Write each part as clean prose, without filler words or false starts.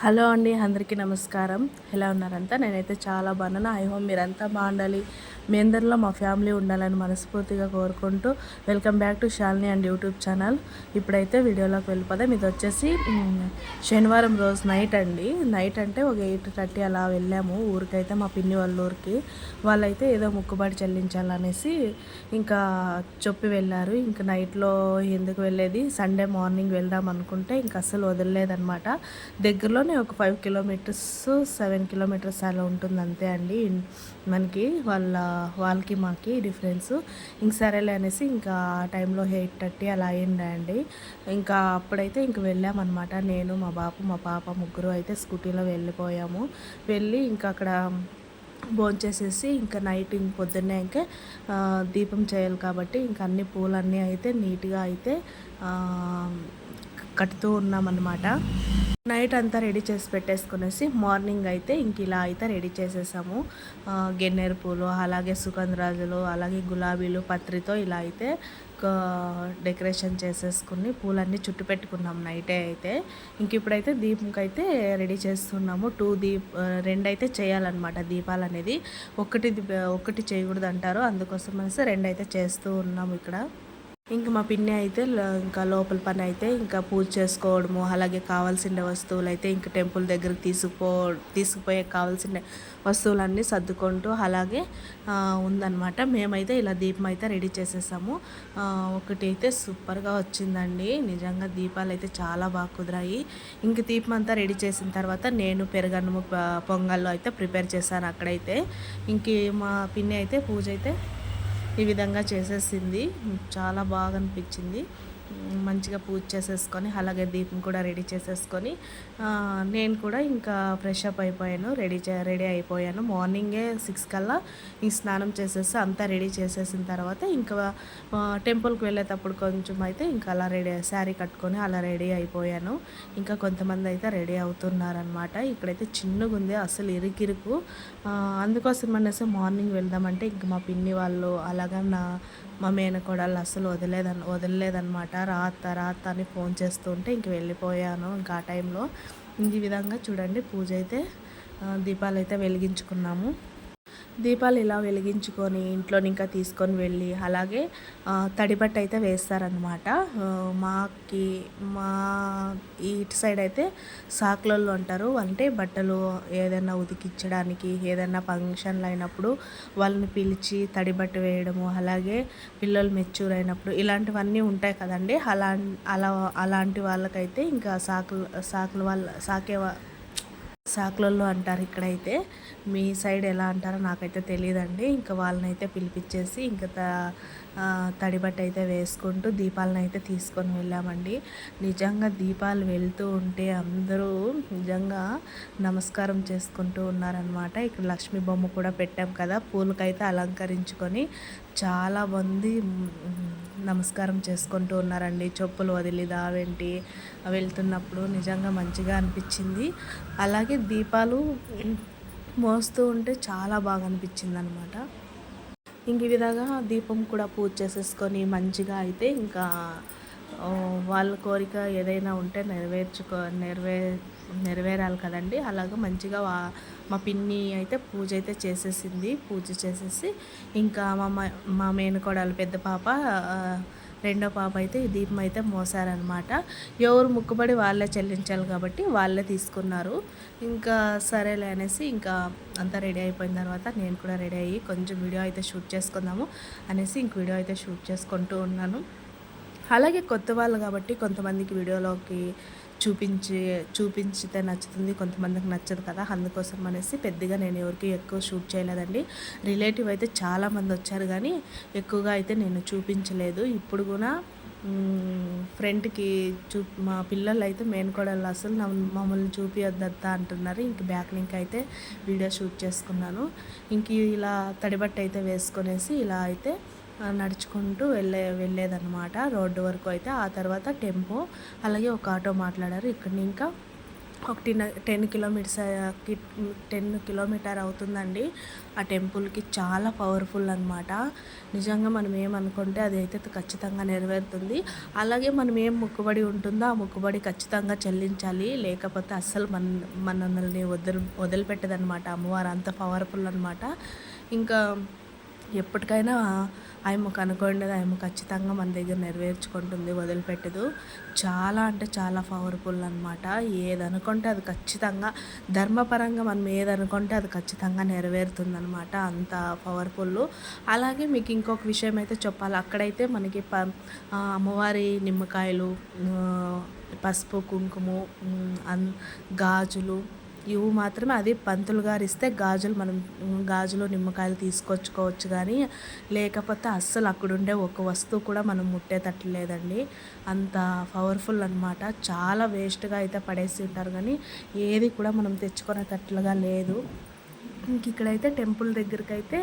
Hello అండి, అందరికీ నమస్కారం. ఎలా ఉన్నారంతా? నేనైతే చాలా బాగున్నాను. ఐ హోప్ మీరంతా బాగుండాలి, మీ అందరిలో మా ఫ్యామిలీ ఉండాలని మనస్ఫూర్తిగా కోరుకుంటూ welcome back to Shalini and YouTube channel. ఇప్పుడైతే వీడియోలోకి వెళ్ళిపోదాం. ఇది వచ్చేసి శనివారం రోజు నైట్ అండి. నైట్ అంటే ఒక 8:30 అలా వెళ్ళాము ఊరికైతే, మా పిన్ని వాళ్ళ ఊరికి. వాళ్ళైతే ఏదో మొక్కుబడి చెల్లించాలనేసి ఇంకా చెప్పి వెళ్ళారు. ఇంకా నైట్లో ఎందుకు వెళ్ళేది, సండే మార్నింగ్ వెళ్దాం అనుకుంటే ఇంకా అస్సలు వదలలేదనమాట. దగ్గరలోనే ఒక 5 కిలోమీటర్స్ 7 కిలోమీటర్స్ అలా ఉంటుంది అంతే అండి మనకి, వాళ్ళకి మాకి డిఫరెన్స్. ఇంక సరేలే అనేసి ఇంకా ఆ టైంలో 8:30 అలా అయిందండి. ఇంకా అప్పుడైతే ఇంక వెళ్ళామన్నమాట. నేను, మా బాపు, మా పాప ముగ్గురు అయితే స్కూటీలో వెళ్ళిపోయాము. వెళ్ళి ఇంకా అక్కడ భోంచేసేసి ఇంకా నైట్ ఇంక పొద్దున్నే ఇంకా దీపం చేయాలి కాబట్టి ఇంక అన్ని పూలన్నీ అయితే నీట్గా అయితే కట్టుతూ ఉన్నామన్నమాట. నైట్ అంతా రెడీ చేసి పెట్టేసుకునేసి మార్నింగ్ అయితే ఇంక ఇలా అయితే రెడీ చేసేసాము. గన్నేరు పూలు, అలాగే సుగంధరాజులు, అలాగే గులాబీలు, పత్రితో ఇలా అయితే డెకరేషన్ చేసేసుకుని పూలన్నీ చుట్టు పెట్టుకున్నాం నైటే అయితే. ఇంక ఇప్పుడైతే దీపంకి అయితే రెడీ చేస్తున్నాము. 2 అయితే చేయాలన్నమాట దీపాలు అనేది. ఒకటి చేయకూడదు అంటారు, అందుకోసం అనేసి 2 అయితే చేస్తూ ఉన్నాము ఇక్కడ. ఇంక మా పిన్ని అయితే ఇంకా లోపల పని అయితే ఇంకా పూజ చేసుకోవడము, అలాగే కావాల్సిన వస్తువులు అయితే ఇంక టెంపుల్ దగ్గరికి తీసుకుపోయే కావాల్సిన వస్తువులన్నీ సర్దుకుంటూ అలాగే ఉందన్నమాట. మేమైతే ఇలా దీపం అయితే రెడీ చేసేసాము. ఒకటి అయితే సూపర్గా వచ్చిందండి, నిజంగా దీపాలు అయితే చాలా బాగా కుదిరాయి. ఇంక దీపం అంతా రెడీ చేసిన తర్వాత నేను పెరుగన్నము పొంగల్లో అయితే ప్రిపేర్ చేశాను అక్కడైతే. ఇంక మా పిన్ని అయితే పూజ అయితే ఈ విధంగా చేసేసింది. చాలా బాగా అనిపించింది. మంచిగా పూజ చేసేసుకొని అలాగే దీపం కూడా రెడీ చేసేసుకొని నేను కూడా ఇంకా ఫ్రెష్ అప్ అయిపోయాను, రెడీ అయిపోయాను. మార్నింగే 6 కల్లా ఈ స్నానం చేసేసి అంతా రెడీ చేసేసిన తర్వాత ఇంకా టెంపుల్కి వెళ్ళేటప్పుడు కొంచెం అయితే ఇంకా అలా శారీ కట్టుకొని అలా రెడీ అయిపోయాను. ఇంకా కొంతమంది అయితే రెడీ అవుతున్నారనమాట. ఇక్కడైతే చిన్నగా ఉంది, అసలు ఇరుకు. అందుకోసం అనేసి మార్నింగ్ వెళ్దామంటే ఇంకా మా పిన్ని వాళ్ళు అలాగా మా మేనకోడళ్ళు అస్సలు వదలలేదనమాట. రాత అని ఫోన్ చేస్తుంటే ఇంక వెళ్ళిపోయాను ఇంకా ఆ టైంలో. ఈ విధంగా చూడండి పూజ అయితే దీపాలు అయితే వెలిగించుకున్నాము. దీపాలు ఇలా వెలిగించుకొని ఇంట్లో ఇంకా తీసుకొని వెళ్ళి అలాగే తడిబట్ట అయితే వేస్తారనమాట. మా ఇటు సైడ్ అయితే సాకులలో అంటారు, అంటే బట్టలు ఏదైనా ఉతికించడానికి, ఏదైనా ఫంక్షన్లు అయినప్పుడు వాళ్ళని పిలిచి తడిబట్ట వేయడము, అలాగే పిల్లలు మెచ్యూర్ అయినప్పుడు ఇలాంటివన్నీ ఉంటాయి కదండి. అలాంటి వాళ్ళకైతే ఇంకా సాకులలో అంటారు ఇక్కడైతే. మీ సైడ్ ఎలా అంటారో నాకైతే తెలియదండి. ఇంకా వాళ్ళని అయితే పిలిపించేసి ఇంకా తడిబట్ట అయితే వేసుకుంటూ దీపాలను అయితే తీసుకొని వెళ్ళామండి. నిజంగా దీపాలు వెళ్తూ ఉంటే అందరూ నిజంగా నమస్కారం చేసుకుంటూ ఉన్నారనమాట. ఇక్కడ లక్ష్మీ బొమ్మ కూడా పెట్టాం కదా, పూలకైతే అలంకరించుకొని చాలామంది నమస్కారం చేసుకుంటూ ఉన్నారండి. చెప్పులు వదిలి దావేంటి వెళ్తున్నప్పుడు నిజంగా మంచిగా అనిపించింది. అలాగే దీపాలు మోస్తూ ఉంటే చాలా బాగా అనిపించింది అనమాట. ఇంక ఈ విధంగా దీపం కూడా పూజ చేసేసుకొని మంచిగా అయితే ఇంకా వాళ్ళ కోరిక ఏదైనా ఉంటే నెరవేరాలి కదండి. అలాగే మంచిగా మా పిన్ని అయితే పూజ అయితే చేసేసింది. పూజ చేసేసి ఇంకా మా మేనకోడలు పెద్ద పాప, రెండో పాప అయితే ఈ దీపం అయితే మోసారనమాట. ఎవరు ముక్కుబడి వాళ్ళే చెల్లించాలి కాబట్టి వాళ్ళే తీసుకున్నారు. ఇంకా సరేలే అనేసి ఇంకా అంతా రెడీ అయిపోయిన తర్వాత నేను కూడా రెడీ అయ్యి కొంచెం వీడియో అయితే షూట్ చేసుకుందాము అనేసి ఇంక వీడియో అయితే షూట్ చేసుకుంటూ ఉన్నాను. అలాగే కొత్త వాళ్ళు కాబట్టి కొంతమందికి వీడియోలోకి చూపించితే నచ్చుతుంది, కొంతమందికి నచ్చదు కదా. అందుకోసం అనేసి పెద్దగా నేను ఎవరికి ఎక్కువ షూట్ చేయలేదండి. రిలేటివ్ అయితే చాలామంది వచ్చారు కానీ ఎక్కువగా అయితే నేను చూపించలేదు. ఇప్పుడు కూడా ఫ్రంట్కి మా పిల్లలు అయితే మేనకోడళ్ళు అసలు మమ్మల్ని చూపియొద్దా అంటున్నారు. ఇంక బ్యాక్ లింక్ అయితే వీడియో షూట్ చేసుకున్నాను. ఇంక ఇలా తడిబట్ట అయితే వేసుకొనేసి ఇలా అయితే నడుచుకుంటూ వెళ్ళేదన్నమాట రోడ్డు వరకు అయితే. ఆ తర్వాత టెంపో అలాగే ఒక ఆటో మాట్లాడారు. ఇక్కడ ఇంకా ఒక 10 కిలోమీటర్స్ 10 కిలోమీటర్ అవుతుందండి. ఆ టెంపుల్కి చాలా పవర్ఫుల్ అనమాట. నిజంగా మనం ఏమనుకుంటే అది అయితే ఖచ్చితంగా నెరవేరుతుంది. అలాగే మనం ఏం మొక్కుబడి ఉంటుందో ఆ మొక్కుబడి ఖచ్చితంగా చెల్లించాలి. లేకపోతే అస్సలు మనల్ని వదిలిపెట్టదనమాట అమ్మవారు. అంత పవర్ఫుల్ అనమాట. ఇంకా ఎప్పటికైనా ఆయమ్మకు అనుకోండి, ఆయమ్మ ఖచ్చితంగా మన దగ్గర నెరవేర్చుకుంటుంది, వదిలిపెట్టదు. చాలా అంటే చాలా పవర్ఫుల్ అనమాట. ఏదనుకుంటే అది ఖచ్చితంగా ధర్మపరంగా మనం ఏదనుకుంటే అది ఖచ్చితంగా నెరవేరుతుందనమాట. అంత పవర్ఫుల్. అలాగే మీకు ఇంకొక విషయం అయితే చెప్పాలి. అక్కడైతే మనకి అమ్మవారి నిమ్మకాయలు, పసుపు, కుంకుమ, గాజులు ఇవి మాత్రమే అది పంతులు గారు ఇస్తే మనం గాజులు నిమ్మకాయలు తీసుకొచ్చుకోవచ్చు. కానీ లేకపోతే అస్సలు అక్కడ ఉండే ఒక వస్తువు కూడా మనం ముట్టేటట్లు లేదండి. అంత పవర్ఫుల్ అనమాట. చాలా వేస్ట్గా అయితే పడేసి ఉంటారు, కానీ ఏది కూడా మనం తెచ్చుకునేటట్లుగా లేదు. ఇంక ఇక్కడైతే టెంపుల్ దగ్గరికి అయితే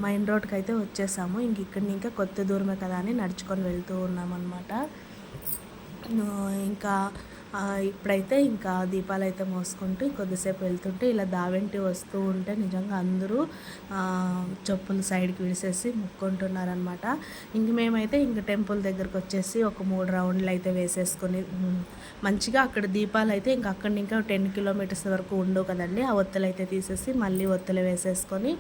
మెయిన్ రోడ్కి అయితే వచ్చేసాము. ఇంక ఇక్కడ ఇంకా కొత్త దూరమే కదా అని నడుచుకొని వెళ్తూ ఉన్నామన్నమాట. ఇంకా ఇప్పుడైతే ఇంకా దీపాలు అయితే మోసుకుంటూ కొద్దిసేపు వెళ్తుంటే ఇలా దావెంటి వస్తూ ఉంటే నిజంగా అందరూ చెప్పులు సైడ్కి విడిసేసి ముక్కుంటున్నారనమాట. ఇంక మేమైతే ఇంక టెంపుల్ దగ్గరకు వచ్చేసి ఒక 3 రౌండ్లు అయితే వేసేసుకొని మంచిగా అక్కడ దీపాలు అయితే ఇంకా 10 కిలోమీటర్స్ వరకు ఉండవు కదండి. ఆ ఒత్తులు అయితే తీసేసి మళ్ళీ ఒత్తులు వేసేసుకొని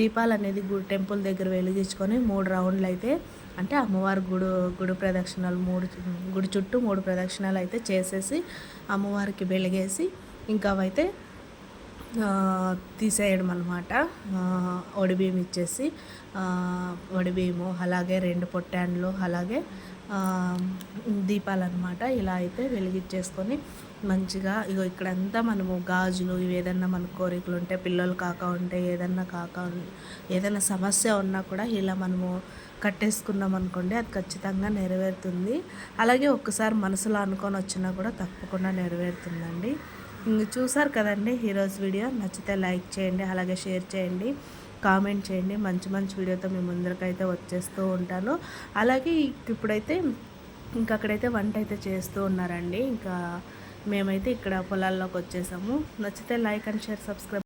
దీపాలు అనేది టెంపుల్ దగ్గర వెలిగించుకొని 3 రౌండ్లు అయితే, అంటే అమ్మవారి గుడి ప్రదక్షిణాలు గుడి చుట్టూ 3 ప్రదక్షిణాలు అయితే చేసేసి అమ్మవారికి వెలిగేసి ఇంకా అవైతే తీసేయడం అనమాట. ఒడిబియ్యం ఇచ్చేసి ఒడిబియ్యము, అలాగే 2 పొట్టాన్లు, అలాగే దీపాలన్నమాట. ఇలా అయితే వెలిగించేసుకొని మంచిగా ఇక్కడంతా మనము గాజులు ఇవి ఏదన్నా మన కోరికలు ఉంటే, పిల్లలు ఉంటే ఏదైనా సమస్య ఉన్నా కూడా ఇలా మనము కట్టేసుకున్నాం అనుకోండి, అది ఖచ్చితంగా నెరవేరుతుంది. అలాగే ఒక్కసారి మనసులో అనుకొని వచ్చినా కూడా తప్పకుండా నెరవేరుతుందండి. ఇంక చూసారు కదండి ఈరోజు వీడియో. నచ్చితే లైక్ చేయండి, అలాగే షేర్ చేయండి, కామెంట్ చేయండి. మంచి మంచి వీడియోతో మీ ముందరకైతే వచ్చేస్తూ ఉంటాను. అలాగే ఇప్పుడైతే అక్కడైతే వంట అయితే చేస్తూ ఉన్నారండి. ఇంకా మేమైతే ఇక్కడ పొలాల్లోకి వచ్చేసాము. నచ్చితే లైక్ అండ్ షేర్, సబ్స్క్రైబ్.